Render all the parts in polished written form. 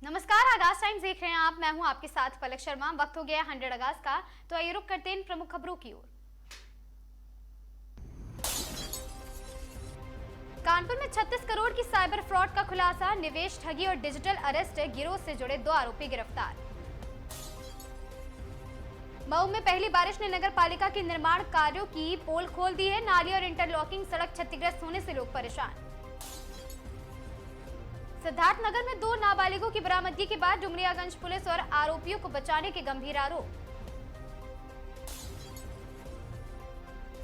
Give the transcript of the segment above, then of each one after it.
नमस्कार, आगाज टाइम्स देख रहे हैं आप। मैं हूं आपके साथ पलक शर्मा। वक्त हो गया 100 अगस्त का, तो आइए रुक करते हैं इन प्रमुख खबरों की ओर। कानपुर में 36 करोड़ की साइबर फ्रॉड का खुलासा, निवेश ठगी और डिजिटल अरेस्ट गिरोह से जुड़े 2 आरोपी गिरफ्तार। मऊ में पहली बारिश ने नगर पालिका के निर्माण कार्यों की पोल खोल दी है। नाली और इंटरलॉकिंग सड़क क्षतिग्रस्त होने से लोग परेशान। सिद्धार्थनगर में 2 नाबालिगों की बरामदगी के बाद डुमरियागंज पुलिस और आरोपियों को बचाने के गंभीर आरोप।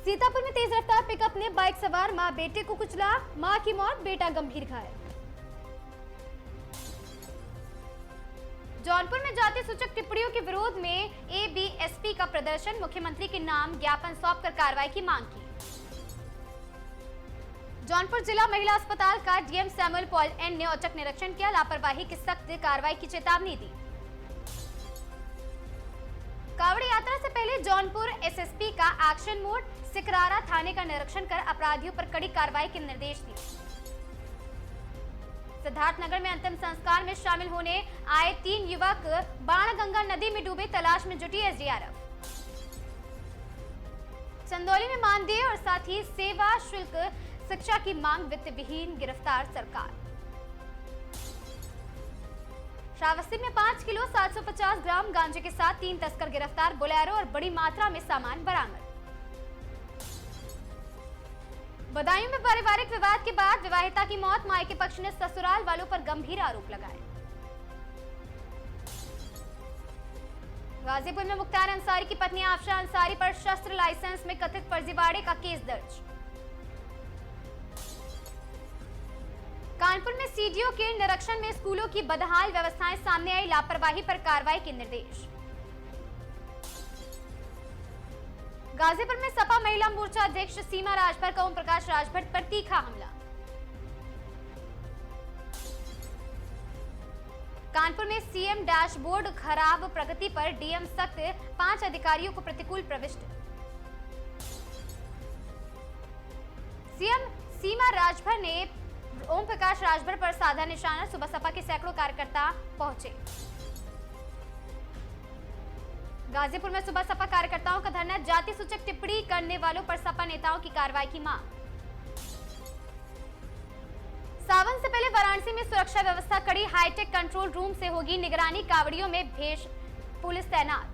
सीतापुर में तेज रफ्तार पिकअप ने बाइक सवार मां बेटे को कुचला, मां की मौत, बेटा गंभीर घायल। जौनपुर में जाति सूचक टिप्पणियों के विरोध में एबीएसपी का प्रदर्शन, मुख्यमंत्री के नाम ज्ञापन सौंपकर कार्रवाई की मांग की। जौनपुर जिला महिला अस्पताल का डीएम सैमुअल पॉल एन ने औचक निरीक्षण किया, लापरवाही की सख्त कार्रवाई की चेतावनी दी। कावड़ यात्रा से पहले जौनपुर एसएसपी का एक्शन मोड, सिकरारा थाने का निरीक्षण कर अपराधियों पर कड़ी कार्रवाई के निर्देश दिए। सिद्धार्थनगर में अंतिम संस्कार में शामिल होने आए 3 युवक बाणगंगा नदी में डूबे, तलाश में जुटी एसडीआरएफ। चंदौली में मानदेय और साथ ही सेवा शुल्क शिक्षा की मांग, वित्त विहीन गिरफ्तार सरकार। श्रावस्ती में 5 किलो 750 ग्राम गांजे के साथ 3 तस्कर गिरफ्तार, बोलेरो और बड़ी मात्रा में सामान बरामद। बदायूं में पारिवारिक विवाद के बाद विवाहिता की मौत, मायके पक्ष ने ससुराल वालों पर गंभीर आरोप लगाए। गाजीपुर में मुख्तार अंसारी की पत्नी आफशा अंसारी पर शस्त्र लाइसेंस में कथित फर्जीवाड़े का केस दर्ज। कानपुर में सीडीओ के निरीक्षण में स्कूलों की बदहाल व्यवस्थाएं सामने आई, लापरवाही पर कार्रवाई के निर्देश। गाजीपुर में सपा महिला मोर्चा अध्यक्ष सीमा राजभर का ओम प्रकाश राजभर पर तीखा हमला। कानपुर में सीएम डैशबोर्ड खराब, प्रगति पर डीएम सख्त, 5 अधिकारियों को प्रतिकूल प्रविष्ट। सीएम सीमा राजभर ने ओम प्रकाश राजभर पर साधा निशाना, सुबह सपा के सैकड़ों कार्यकर्ता पहुंचे। गाजीपुर में सुबह सपा कार्यकर्ताओं का धरना, जाति सूचक टिप्पणी करने वालों पर सपा नेताओं की कार्रवाई की मांग। सावन से पहले वाराणसी में सुरक्षा व्यवस्था कड़ी, हाईटेक कंट्रोल रूम से होगी निगरानी, कावड़ियों में भेष पुलिस तैनात।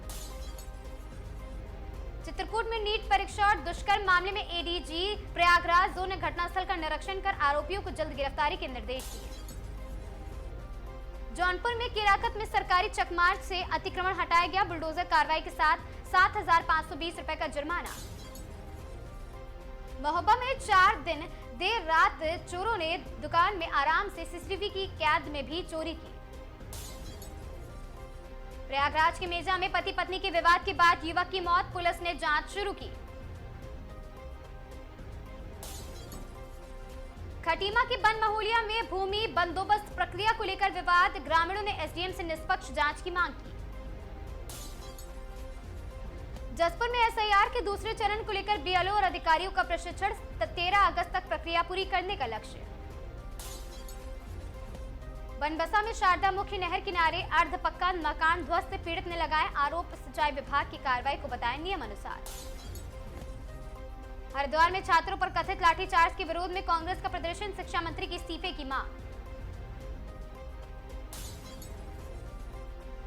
चित्रकूट में नीट परीक्षा और दुष्कर्म मामले में एडीजी प्रयागराज जोन ने घटनास्थल का निरीक्षण कर आरोपियों को जल्द गिरफ्तारी के निर्देश दिए। जौनपुर में केराकत में सरकारी चकमार्ग से अतिक्रमण हटाया गया, बुलडोजर कार्रवाई के साथ 7,520 रुपए का जुर्माना। महोबा में 4 दिन देर रात चोरों ने दुकान में आराम से सीसीटीवी की कैद में भी चोरी की। प्रयागराज के मेजा में पति पत्नी के विवाद के बाद युवक की मौत, पुलिस ने जांच शुरू की। खटीमा के बनमहुलिया में भूमि बंदोबस्त प्रक्रिया को लेकर विवाद, ग्रामीणों ने एसडीएम से निष्पक्ष जांच की मांग की। जसपुर में एसआईआर के दूसरे चरण को लेकर बीएलओ और अधिकारियों का प्रशिक्षण, 13 अगस्त तक प्रक्रिया पूरी करने का लक्ष्य। बनबसा में शारदा मुख्य नहर किनारे अर्ध पक्का मकान ध्वस्त, पीड़ित ने लगाए आरोप, सिंचाई विभाग की कार्रवाई को बताया नियम अनुसार। हरिद्वार में छात्रों पर कथित लाठीचार्ज के विरोध में कांग्रेस का प्रदर्शन, शिक्षा मंत्री के इस्तीफे की मांग।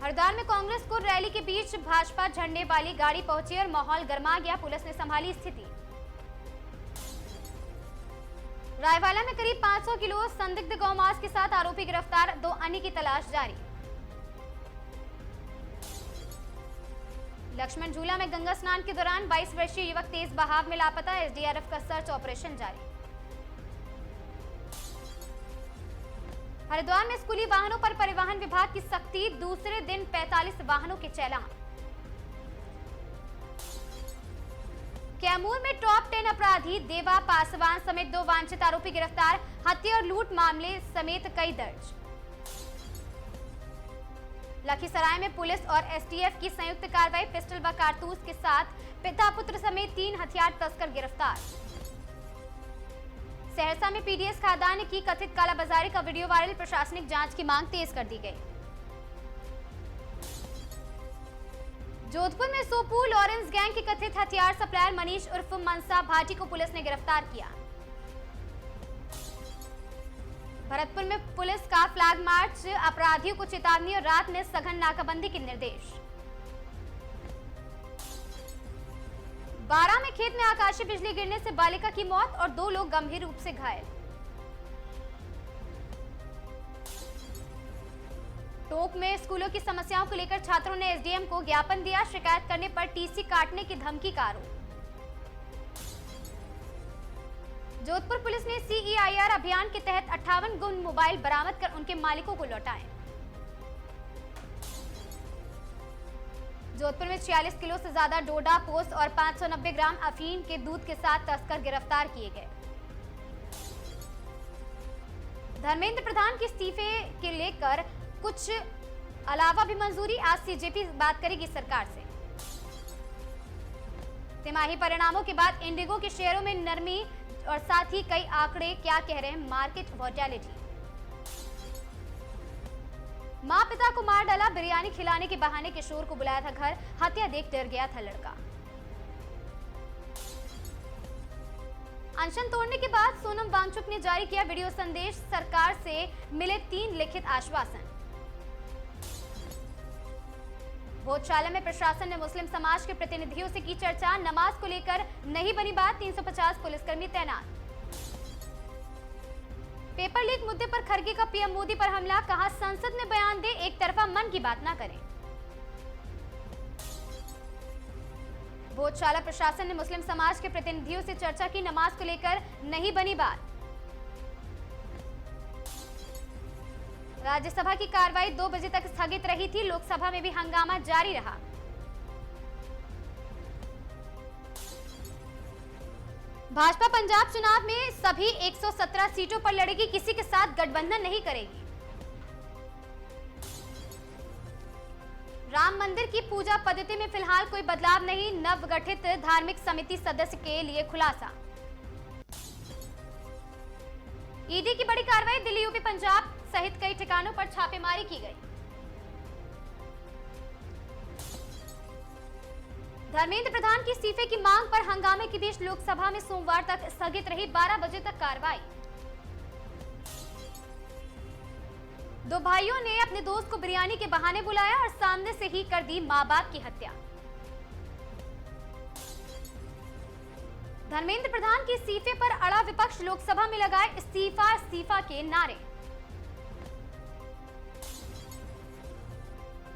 हरिद्वार में कांग्रेस को रैली के बीच भाजपा झंडे वाली गाड़ी पहुंची और माहौल गर्मा गया, पुलिस ने संभाली स्थिति। रायवाला में करीब 500 किलो संदिग्ध गौमांस के साथ आरोपी गिरफ्तार, 2 अन्य की तलाश जारी। लक्ष्मण झूला में गंगा स्नान के दौरान 22 वर्षीय युवक तेज बहाव में लापता, एसडीआरएफ का सर्च ऑपरेशन जारी। हरिद्वार में स्कूली वाहनों पर परिवहन विभाग की सख्ती, दूसरे दिन 45 वाहनों के चालान। कैमूर में टॉप 10 अपराधी देवा पासवान समेत 2 वांछित आरोपी गिरफ्तार, हत्या और लूट मामले समेत कई दर्ज। लखीसराय में पुलिस और एसटीएफ की संयुक्त कार्रवाई, पिस्टल व कारतूस के साथ पिता पुत्र समेत 3 हथियार तस्कर गिरफ्तार। सहरसा में पीडीएस खादान की कथित कालाबाजारी का वीडियो वायरल, प्रशासनिक जांच की मांग तेज कर दी गई। जोधपुर में सोपूल ऑरेंज गैंग के कथित हथियार सप्लायर मनीष उर्फ मनसा भाटी को पुलिस ने गिरफ्तार किया। भरतपुर में पुलिस का फ्लैग मार्च, अपराधियों को चेतावनी और रात में सघन नाकाबंदी के निर्देश। बारां में खेत में आकाशीय बिजली गिरने से बालिका की मौत और 2 लोग गंभीर रूप से घायल। टोंक में स्कूलों की समस्याओं को लेकर छात्रों ने एसडीएम को ज्ञापन दिया, शिकायत करने पर टीसी काटने की धमकी का आरोप। जोधपुर पुलिस ने सीईआईआर अभियान के तहत 58 गुम मोबाइल बरामद कर उनके मालिकों को लौटाए। जोधपुर में 46 किलो से ज्यादा डोडा पोस्ट और 590 ग्राम अफीम के दूध के साथ तस्कर गिरफ्तार किए गए। धर्मेंद्र प्रधान के इस्तीफे के लेकर कुछ अलावा भी मंजूरी, आज सीजेपी बात करेगी सरकार से। तिमाही परिणामों के बाद इंडिगो के शेयरों में नरमी और साथ ही कई आंकड़े क्या कह रहे हैं मार्केट वोलेटिलिटी। मां पिता को मार डाला, बिरयानी खिलाने के बहाने किशोर को बुलाया था घर, हत्या देख डर गया था लड़का। अनशन तोड़ने के बाद सोनम वांगचुक ने जारी किया वीडियो संदेश, सरकार से मिले 3 लिखित आश्वासन। भोजशाला में प्रशासन ने मुस्लिम समाज के प्रतिनिधियों से की चर्चा, नमाज को लेकर नहीं बनी बात, 350 पुलिसकर्मी तैनात। पेपर लीक मुद्दे पर खड़गे का पीएम मोदी पर हमला, कहा संसद में बयान दे, एक तरफा मन की बात ना करें। भोजशाला प्रशासन ने मुस्लिम समाज के प्रतिनिधियों से चर्चा की, नमाज को लेकर नहीं बनी बात। राज्यसभा की कार्रवाई 2 बजे तक स्थगित रही थी, लोकसभा में भी हंगामा जारी रहा। भाजपा पंजाब चुनाव में सभी 117 सीटों पर लड़ेगी, किसी के साथ गठबंधन नहीं करेगी। राम मंदिर की पूजा पद्धति में फिलहाल कोई बदलाव नहीं, नवगठित धार्मिक समिति सदस्य के लिए खुलासा। ईडी की बड़ी कार्रवाई, दिल्ली यूपी पंजाब सहित कई ठिकानों पर छापेमारी की गई। धर्मेंद्र प्रधान की इस्तीफे की मांग पर हंगामे के बीच लोकसभा में सोमवार तक स्थगित रही, 12 बजे तक कार्रवाई। 2 भाइयों ने अपने दोस्त को बिरयानी के बहाने बुलाया और सामने से ही कर दी मां बाप की हत्या। धर्मेंद्र प्रधान के इस्तीफे पर अड़ा विपक्ष, लोकसभा में लगाए इस्तीफा इस्तीफा के नारे।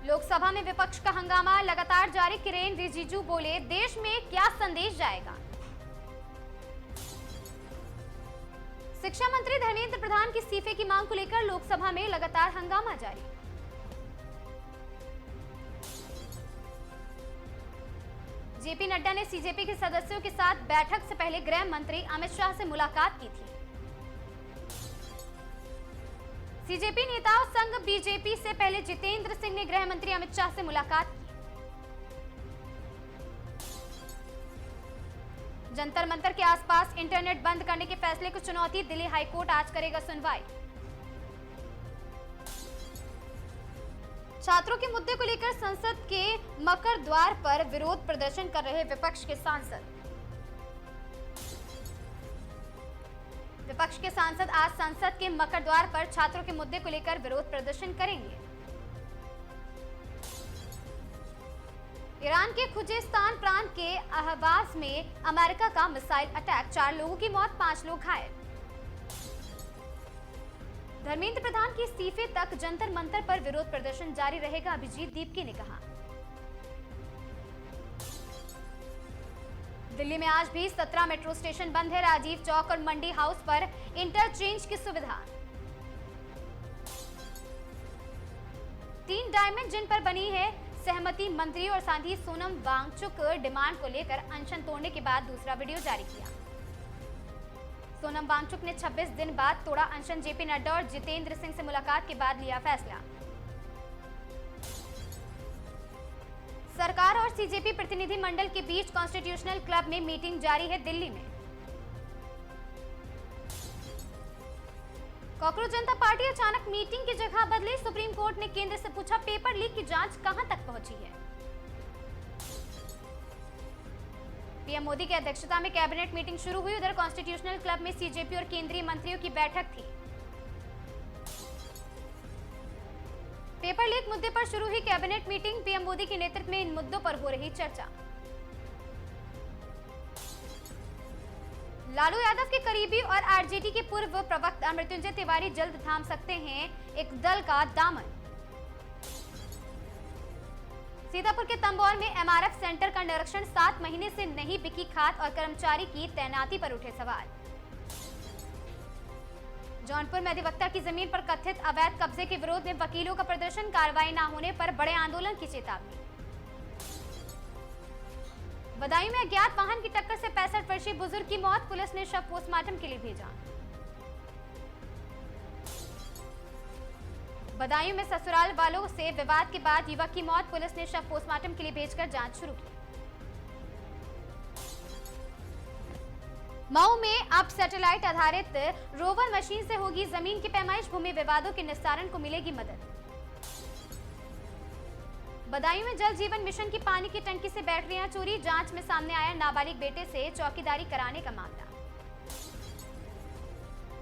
लोकसभा में विपक्ष का हंगामा लगातार जारी, किरेन रिजिजू बोले, देश में क्या संदेश जाएगा। शिक्षा मंत्री धर्मेंद्र प्रधान के इस्तीफे की मांग को लेकर लोकसभा में लगातार हंगामा जारी। जेपी नड्डा ने सीजेपी के सदस्यों के साथ बैठक से पहले गृह मंत्री अमित शाह से मुलाकात की थी। सीजेपी नेताओं संघ बीजेपी से पहले जितेंद्र सिंह ने गृह मंत्री अमित शाह से मुलाकात की। जंतर मंतर के आसपास इंटरनेट बंद करने के फैसले को चुनौती, दिल्ली हाईकोर्ट आज करेगा सुनवाई। छात्रों के मुद्दे को लेकर संसद के मकर द्वार पर विरोध प्रदर्शन कर रहे विपक्ष के सांसद। विपक्ष के सांसद आज संसद के मकर द्वार पर छात्रों के मुद्दे को लेकर विरोध प्रदर्शन करेंगे। ईरान के खुजेस्तान प्रांत के अहवाज में अमेरिका का मिसाइल अटैक, 4 लोगों की मौत, 5 लोग घायल। धर्मेंद्र प्रधान के इस्तीफे तक जंतर मंतर पर विरोध प्रदर्शन जारी रहेगा, अभिजीत दीपकी ने कहा। दिल्ली में आज भी 17 मेट्रो स्टेशन बंद है, राजीव चौक और मंडी हाउस पर इंटरचेंज की सुविधा। 3 डायमंड जिन पर बनी है सहमति, मंत्री और साथ ही सोनम वांगचुक डिमांड को लेकर अनशन तोड़ने के बाद दूसरा वीडियो जारी किया। सोनम वांगचुक ने 26 दिन बाद तोड़ा अनशन, जेपी नड्डा और जितेंद्र सिंह से मुलाकात के बाद लिया फैसला। सरकार और सीजेपी प्रतिनिधि मंडल के बीच कॉन्स्टिट्यूशनल क्लब में मीटिंग जारी है दिल्ली में। कॉकरोच जनता पार्टी अचानक मीटिंग की जगह बदली, सुप्रीम कोर्ट ने केंद्र से पूछा पेपर लीक की जांच कहां तक पहुंची है। पीएम मोदी की अध्यक्षता में कैबिनेट मीटिंग शुरू हुई। उधर कॉन्स्टिट्यूशनल क्लब में सीजेपी और केंद्रीय मंत्रियों की बैठक थी। पेपर लीक मुद्दे पर शुरू हुई कैबिनेट मीटिंग। पीएम मोदी के नेतृत्व में इन मुद्दों पर हो रही चर्चा। लालू यादव के करीबी और आरजेडी के पूर्व प्रवक्ता मृत्युंजय तिवारी जल्द थाम सकते हैं एक दल का दामन। सीतापुर के तंबौर में एमआरएफ सेंटर का निरीक्षण। 7 महीने से नहीं बिकी खाद और कर्मचारी की तैनाती पर उठे सवाल। जौनपुर में अधिवक्ता की जमीन पर कथित अवैध कब्जे के विरोध में वकीलों का प्रदर्शन। कार्रवाई न होने पर बड़े आंदोलन की चेतावनी। बदायूं में अज्ञात वाहन की टक्कर से 65 वर्षीय बुजुर्ग की मौत। पुलिस ने शव पोस्टमार्टम के लिए भेजा। बदायूं में ससुराल वालों से विवाद के बाद युवक की मौत। पुलिस ने शव पोस्टमार्टम के लिए भेजकर जांच शुरू की। मऊ में अब सैटेलाइट आधारित रोवर मशीन से होगी जमीन की पैमाइश। भूमि विवादों के निस्तारण को मिलेगी मदद। बदायूं में जल जीवन मिशन की पानी की टंकी से बैटरियां चोरी। जांच में सामने आया नाबालिग बेटे से चौकीदारी कराने का मामला।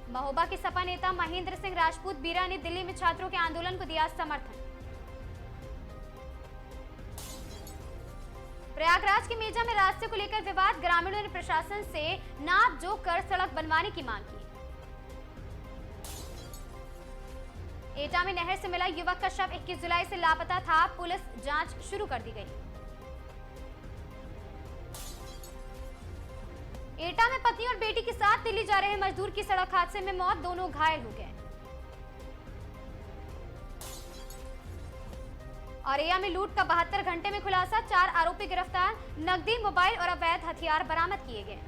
महोबा के सपा नेता महेंद्र सिंह राजपूत बीरा ने दिल्ली में छात्रों के आंदोलन को दिया समर्थन। प्रयागराज के मेजा में रास्ते को लेकर विवाद। ग्रामीणों ने प्रशासन से नाप जोख कर सड़क बनवाने की मांग की। एटा में नहर से मिला युवक का शव 21 जुलाई से लापता था। पुलिस जांच शुरू कर दी गई। एटा में पत्नी और बेटी के साथ दिल्ली जा रहे मजदूर की सड़क हादसे में मौत। दोनों घायल हो गए। औरैया में लूट का 72 घंटे में खुलासा। 4 आरोपी गिरफ्तार। नकदी, मोबाइल और अवैध हथियार बरामद किए गए।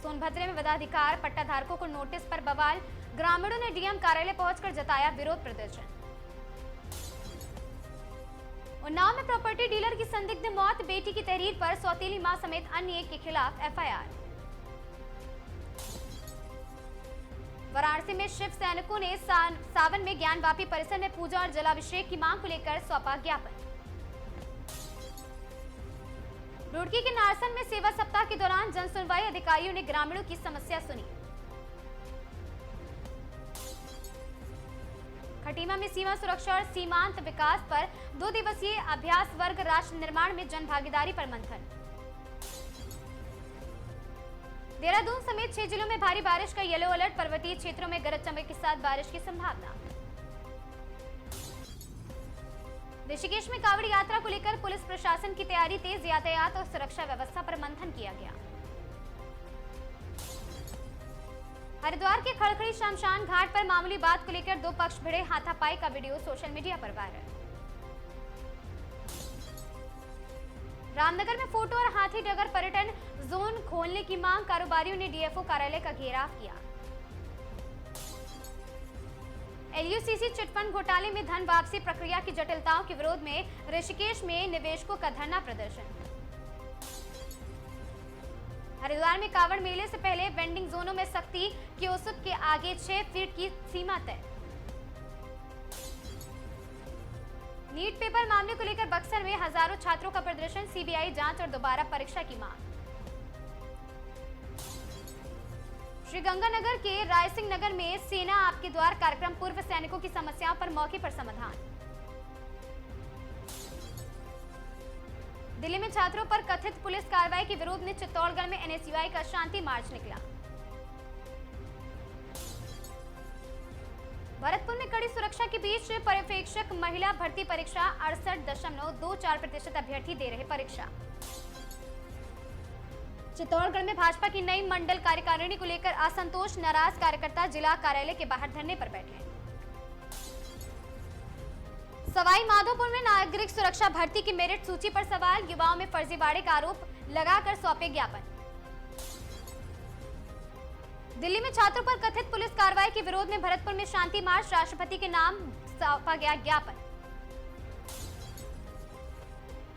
सोनभद्र में वनाधिकार पट्टाधारकों को नोटिस पर बवाल। ग्रामीणों ने डीएम कार्यालय पहुंचकर जताया विरोध प्रदर्शन। उन्नाव में प्रॉपर्टी डीलर की संदिग्ध मौत। बेटी की तहरीर पर सौतेली मां समेत अन्य एक के खिलाफ एफआईआर। वाराणसी में शिव सैनिकों ने सावन में ज्ञानवापी परिसर में पूजा और जलाभिषेक की मांग को लेकर सौंपा ज्ञापन। रुड़की के नारसन में सेवा सप्ताह के दौरान जन सुनवाई। अधिकारियों ने ग्रामीणों की समस्या सुनी। खटीमा में सीमा सुरक्षा और सीमांत विकास पर 2 दिवसीय अभ्यास वर्ग। राष्ट्र निर्माण में जन भागीदारी पर मंथन। देहरादून समेत 6 जिलों में भारी बारिश का येलो अलर्ट। पर्वतीय क्षेत्रों में गरज चमक के साथ बारिश की संभावना। ऋषिकेश में कांवड़ यात्रा को लेकर पुलिस प्रशासन की तैयारी तेज। यातायात और सुरक्षा व्यवस्था पर मंथन किया गया। हरिद्वार के खड़खड़ी शमशान घाट पर मामूली बात को लेकर 2 पक्ष भिड़े। हाथापाई का वीडियो सोशल मीडिया पर वायरल। रामनगर में फोटो और हाथी डगर पर्यटन जोन खोलने की मांग। कारोबारियों ने डीएफओ कार्यालय का घेराव किया। एलयूसीसी चिटफंड घोटाले में धन वापसी प्रक्रिया की जटिलताओं के विरोध में ऋषिकेश में निवेशकों का धरना प्रदर्शन। हरिद्वार में कांवड़ मेले से पहले वेंडिंग जोनों में सख्ती। कियोस्क के आगे 6 फीट की सीमा तय। नीट पेपर मामले को लेकर बक्सर में हजारों छात्रों का प्रदर्शन। सीबीआई जांच और दोबारा परीक्षा की मांग। श्रीगंगानगर के रायसिंह नगर में सेना आपके द्वार कार्यक्रम। पूर्व सैनिकों की समस्याओं पर मौके पर समाधान। दिल्ली में छात्रों पर कथित पुलिस कार्रवाई के विरोध में चित्तौड़गढ़ में एनएसयूआई का शांति मार्च निकला। भरतपुर में कड़ी सुरक्षा के बीच पर्यवेक्षक महिला भर्ती परीक्षा। 68.24% अभ्यर्थी दे रहे परीक्षा। चित्तौड़गढ़ में भाजपा की नई मंडल कार्यकारिणी को लेकर असंतोष। नाराज कार्यकर्ता जिला कार्यालय के बाहर धरने पर बैठे। सवाई माधोपुर में नागरिक सुरक्षा भर्ती की मेरिट सूची पर सवाल। युवाओं में फर्जीवाड़े का आरोप लगाकर सौंपे ज्ञापन। दिल्ली में छात्रों पर कथित पुलिस कार्रवाई के विरोध में भरतपुर में शांति मार्च। राष्ट्रपति के नाम सौंपा गया ज्ञापन।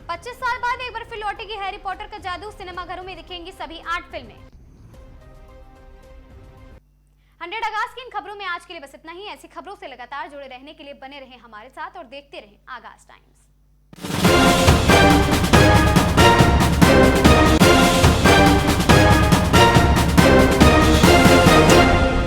25 साल बाद एक बार फिर लौटेगी हैरी पॉटर का जादू। सिनेमाघरों में दिखेंगी सभी 8 फिल्में। 100 अगस्त की इन खबरों में आज के लिए बस इतना ही। ऐसी खबरों से लगातार जुड़े रहने के लिए बने रहें हमारे साथ और देखते रहें आगाज टाइम्स।